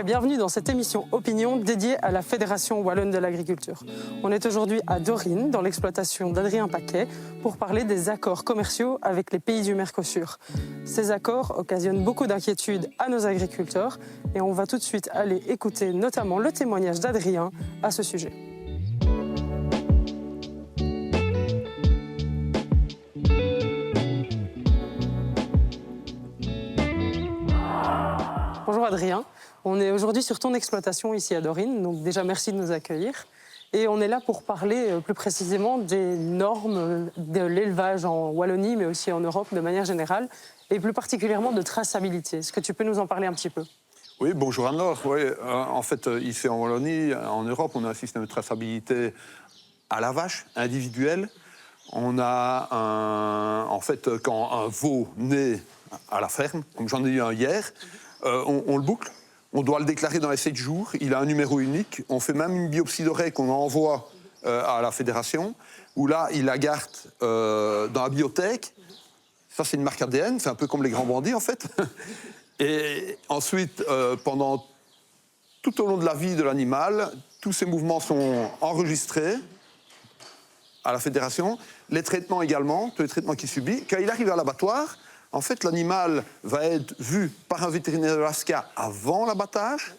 et bienvenue dans cette émission Opinion dédiée à la Fédération Wallonne de l'Agriculture. On est aujourd'hui à Dorine, dans l'exploitation d'Adrien Paquet, pour parler des accords commerciaux avec les pays du Mercosur. Ces accords occasionnent beaucoup d'inquiétudes à nos agriculteurs et on va tout de suite aller écouter notamment le témoignage d'Adrien à ce sujet. Bonjour Adrien, on est aujourd'hui sur ton exploitation ici à Dorine, donc déjà merci de nous accueillir. Et on est là pour parler plus précisément des normes de l'élevage en Wallonie, mais aussi en Europe de manière générale, et plus particulièrement de traçabilité. Est-ce que tu peux nous en parler un petit peu ? Oui, bonjour Anne-Laure. Oui, en fait, ici en Wallonie, en Europe, on a un système de traçabilité à la vache, individuel. On a en fait, quand un veau naît à la ferme, comme j'en ai eu un hier, on le boucle. On doit le déclarer dans les 7 jours. Il a un numéro unique. On fait même une biopsie d'oreille qu'on envoie à la fédération, où là, il la garde dans la biothèque. Ça, c'est une marque ADN. C'est un peu comme les grands bandits, en fait. Et ensuite, pendant tout au long de la vie de l'animal, tous ces mouvements sont enregistrés à la fédération. Les traitements également, tous les traitements qu'il subit. Quand il arrive à l'abattoir, en fait, l'animal va être vu par un vétérinaire de l'ASCA avant l'abattage,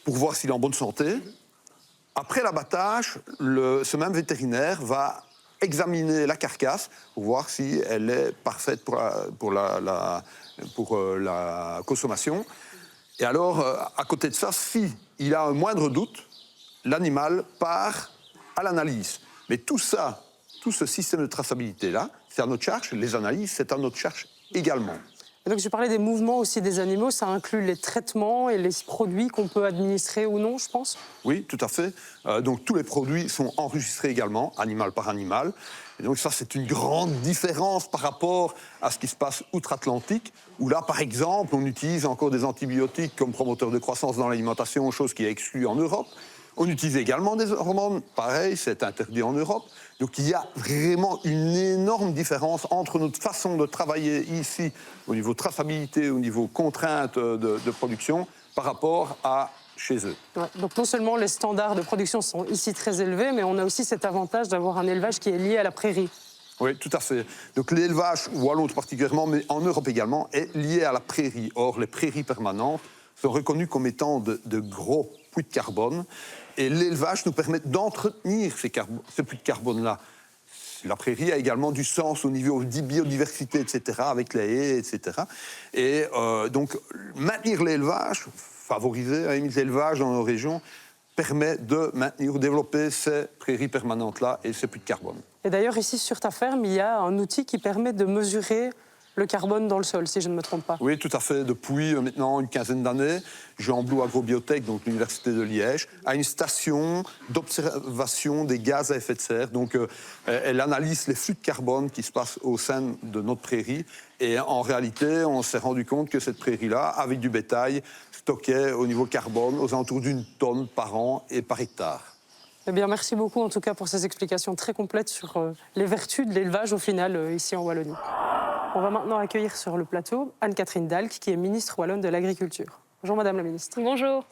pour voir s'il est en bonne santé. Après l'abattage, ce même vétérinaire va examiner la carcasse pour voir si elle est parfaite pour la consommation. Et alors, à côté de ça, s'il a un moindre doute, l'animal part à l'analyse. Mais tout ça, tout ce système de traçabilité-là, c'est à notre charge. Les analyses, c'est à notre charge également. Et donc, je parlais des mouvements aussi des animaux. Ça inclut les traitements et les produits qu'on peut administrer ou non, je pense ? Oui, tout à fait. Donc, tous les produits sont enregistrés également, animal par animal. Et donc, ça, c'est une grande différence par rapport à ce qui se passe outre-Atlantique, où là, par exemple, on utilise encore des antibiotiques comme promoteurs de croissance dans l'alimentation, chose qui est exclue en Europe. On utilise également des hormones, pareil, c'est interdit en Europe. Donc il y a vraiment une énorme différence entre notre façon de travailler ici, au niveau traçabilité, au niveau contraintes de production, par rapport à chez eux. Ouais, donc non seulement les standards de production sont ici très élevés, mais on a aussi cet avantage d'avoir un élevage qui est lié à la prairie. Oui, tout à fait. Donc l'élevage wallon particulièrement, mais en Europe également, est lié à la prairie. Or, les prairies permanentes sont reconnues comme étant de gros puits de carbone. Et l'élevage nous permet d'entretenir ces puits de carbone-là. La prairie a également du sens au niveau de biodiversité, etc., avec les haies, etc. Et donc, maintenir l'élevage, favoriser l'élevage dans nos régions, permet de maintenir ou développer ces prairies permanentes-là et ces puits de carbone. Et d'ailleurs, ici, sur ta ferme, il y a un outil qui permet de mesurer le carbone dans le sol, si je ne me trompe pas. Oui, tout à fait. Depuis maintenant une quinzaine d'années, Jean Blou Agrobiotech, donc l'Université de Liège, a une station d'observation des gaz à effet de serre. Donc, elle analyse les flux de carbone qui se passent au sein de notre prairie. Et en réalité, on s'est rendu compte que cette prairie-là, avec du bétail, stockait au niveau carbone aux alentours d'1 tonne par an et par hectare. Eh bien, merci beaucoup en tout cas pour ces explications très complètes sur les vertus de l'élevage au final ici en Wallonie. On va maintenant accueillir sur le plateau Anne-Catherine Dalck, qui est ministre wallonne de l'Agriculture. Bonjour Madame la Ministre. Bonjour.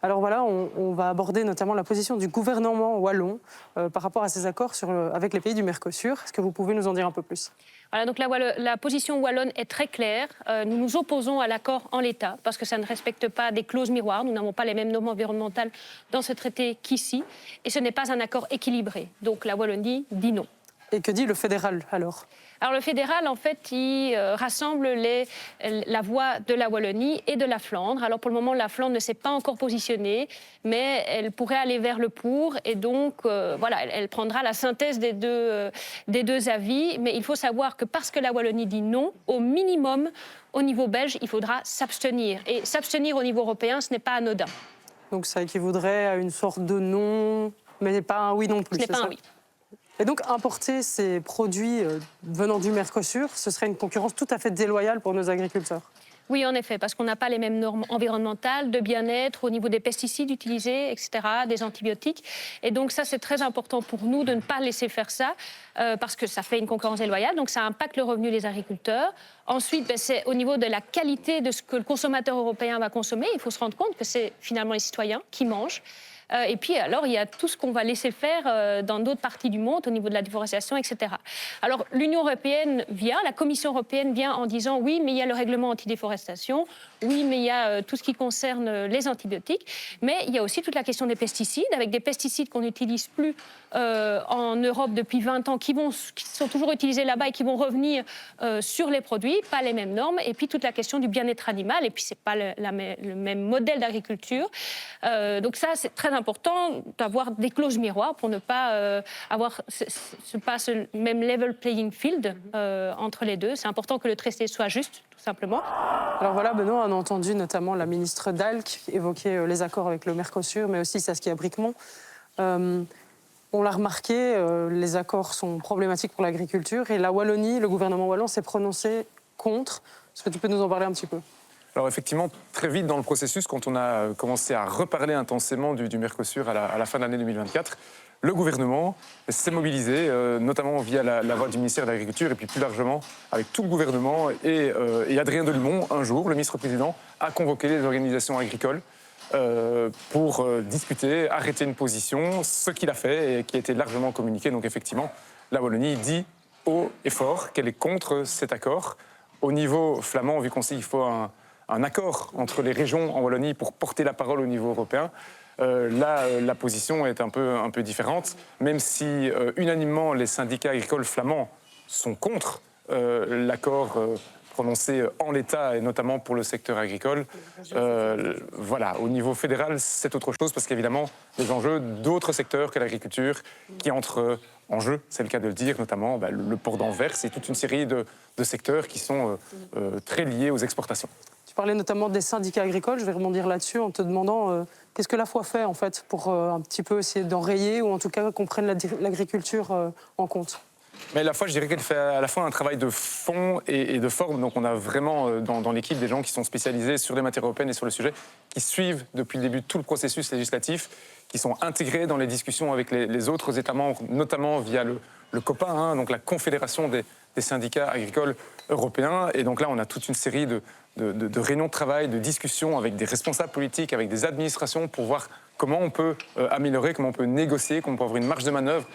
Alors voilà, on va aborder notamment la position du gouvernement wallon par rapport à ces accords avec les pays du Mercosur. Est-ce que vous pouvez nous en dire un peu plus ? Voilà, donc la position wallonne est très claire. Nous nous opposons à l'accord en l'état parce que ça ne respecte pas des clauses miroirs. Nous n'avons pas les mêmes normes environnementales dans ce traité qu'ici. Et ce n'est pas un accord équilibré. Donc la Wallonie dit non. Et que dit le fédéral alors ? Alors le fédéral, en fait, il rassemble la voix de la Wallonie et de la Flandre. Alors pour le moment, la Flandre ne s'est pas encore positionnée, mais elle pourrait aller vers le pour. Et donc, voilà, elle prendra la synthèse des deux avis. Mais il faut savoir que parce que la Wallonie dit non, au minimum, au niveau belge, il faudra s'abstenir. Et s'abstenir au niveau européen, ce n'est pas anodin. Donc ça équivaudrait à une sorte de non, mais pas un oui non plus. Ce n'est pas un oui. Et donc, importer ces produits venant du Mercosur, ce serait une concurrence tout à fait déloyale pour nos agriculteurs. Oui, en effet, parce qu'on n'a pas les mêmes normes environnementales, de bien-être, au niveau des pesticides utilisés, etc., des antibiotiques. Et donc ça, c'est très important pour nous de ne pas laisser faire ça, parce que ça fait une concurrence déloyale, donc ça impacte le revenu des agriculteurs. Ensuite, c'est au niveau de la qualité de ce que le consommateur européen va consommer. Il faut se rendre compte que c'est finalement les citoyens qui mangent. Et puis, alors, il y a tout ce qu'on va laisser faire dans d'autres parties du monde, au niveau de la déforestation, etc. Alors, l'Union européenne vient, la Commission européenne vient en disant oui, mais il y a le règlement anti-déforestation, oui, mais il y a tout ce qui concerne les antibiotiques, mais il y a aussi toute la question des pesticides, avec des pesticides qu'on n'utilise plus en Europe depuis 20 ans, qui sont toujours utilisés là-bas et qui vont revenir sur les produits, pas les mêmes normes, et puis toute la question du bien-être animal, et puis c'est pas le même modèle d'agriculture. Donc ça, c'est très important d'avoir des clauses miroirs pour ne pas avoir ce même level playing field entre les deux. C'est important que le traité soit juste, tout simplement. Alors voilà, Benoît, on a entendu notamment la ministre Dalk évoquer les accords avec le Mercosur, mais aussi Saskia Brikmont. On l'a remarqué, les accords sont problématiques pour l'agriculture et la Wallonie, le gouvernement wallon s'est prononcé contre. Est-ce que tu peux nous en parler un petit peu ? Alors effectivement, très vite dans le processus, quand on a commencé à reparler intensément du Mercosur à la fin de l'année 2024, le gouvernement s'est mobilisé, notamment via la voie du ministère de l'Agriculture et puis plus largement avec tout le gouvernement. Et Adrien Delimon, un jour, le ministre-président, a convoqué les organisations agricoles pour discuter, arrêter une position, ce qu'il a fait et qui a été largement communiqué. Donc effectivement, la Wallonie dit haut et fort qu'elle est contre cet accord. Au niveau flamand, vu qu'on sait qu'il faut un accord entre les régions en Wallonie pour porter la parole au niveau européen, là, la position est un peu différente, même si unanimement les syndicats agricoles flamands sont contre l'accord prononcé en l'état, et notamment pour le secteur agricole. Voilà, au niveau fédéral, c'est autre chose, parce qu'évidemment, les enjeux d'autres secteurs que l'agriculture qui entrent en jeu, c'est le cas de le dire, notamment le port d'Anvers et toute une série de secteurs qui sont très liés aux exportations. Tu parlais notamment des syndicats agricoles, je vais rebondir là-dessus en te demandant qu'est-ce que la foi fait en fait pour un petit peu essayer d'enrayer ou en tout cas qu'on prenne l'agriculture en compte. Mais la foi, je dirais qu'elle fait à la fois un travail de fond et de forme. Donc on a vraiment dans l'équipe des gens qui sont spécialisés sur les matières européennes et sur le sujet, qui suivent depuis le début tout le processus législatif, qui sont intégrés dans les discussions avec les autres États membres, notamment via le COPA, donc la Confédération des syndicats agricoles européens. Et donc là, on a toute une série de réunions de travail, de discussions avec des responsables politiques, avec des administrations pour voir comment on peut améliorer, comment on peut négocier, comment on peut avoir une marge de manœuvre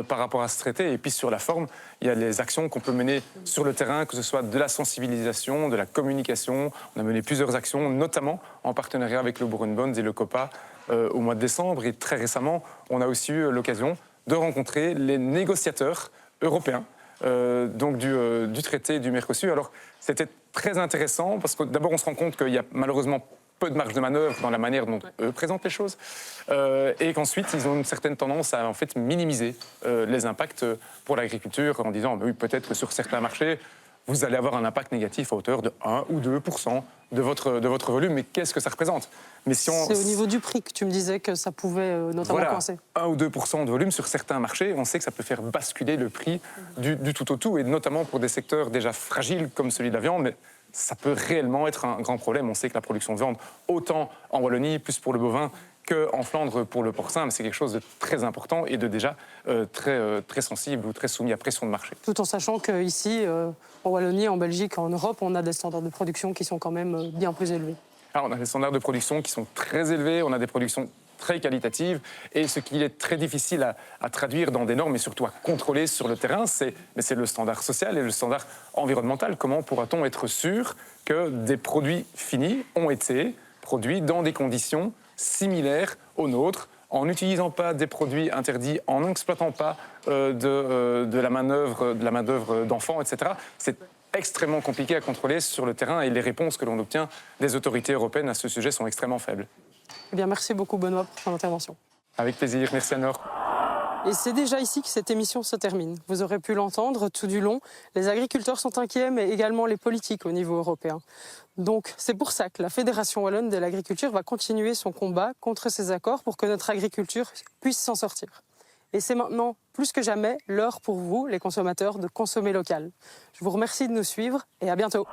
par rapport à ce traité. Et puis sur la forme, il y a les actions qu'on peut mener sur le terrain, que ce soit de la sensibilisation, de la communication. On a mené plusieurs actions, notamment en partenariat avec le Bureau Bonds et le COPA au mois de décembre. Et très récemment, on a aussi eu l'occasion de rencontrer les négociateurs européens donc du traité du Mercosur. Alors c'était très intéressant parce que d'abord on se rend compte qu'il y a malheureusement peu de marge de manœuvre dans la manière dont eux présentent les choses, et qu'ensuite ils ont une certaine tendance à en fait minimiser les impacts pour l'agriculture en disant oui, peut-être que sur certains marchés vous allez avoir un impact négatif à hauteur de 1 ou 2% de votre volume, mais qu'est-ce que ça représente? Mais si C'est au niveau du prix que tu me disais que ça pouvait notamment coincer. 1 ou 2% de volume sur certains marchés, on sait que ça peut faire basculer le prix du tout au tout, et notamment pour des secteurs déjà fragiles comme celui de la viande, mais ça peut réellement être un grand problème. On sait que la production de viande, autant en Wallonie, plus pour le bovin, qu'en Flandre pour le porcin, mais c'est quelque chose de très important et de déjà très sensible ou très soumis à pression de marché. Tout en sachant qu'ici, en Wallonie, en Belgique, en Europe, on a des standards de production qui sont quand même bien plus élevés. Alors, on a des standards de production qui sont très élevés, on a des productions très qualitatives, et ce qui est très difficile à traduire dans des normes et surtout à contrôler sur le terrain, c'est le standard social et le standard environnemental. Comment pourra-t-on être sûr que des produits finis ont été produits dans des conditions similaires aux nôtres, en n'utilisant pas des produits interdits, en n'exploitant pas de la main-d'œuvre d'enfants, etc. C'est extrêmement compliqué à contrôler sur le terrain, et les réponses que l'on obtient des autorités européennes à ce sujet sont extrêmement faibles. Eh bien, merci beaucoup Benoît pour ton intervention. Avec plaisir, merci Anne-Laure. Et c'est déjà ici que cette émission se termine. Vous aurez pu l'entendre tout du long. Les agriculteurs sont inquiets, mais également les politiques au niveau européen. Donc c'est pour ça que la Fédération wallonne de l'agriculture va continuer son combat contre ces accords pour que notre agriculture puisse s'en sortir. Et c'est maintenant, plus que jamais, l'heure pour vous, les consommateurs, de consommer local. Je vous remercie de nous suivre et à bientôt.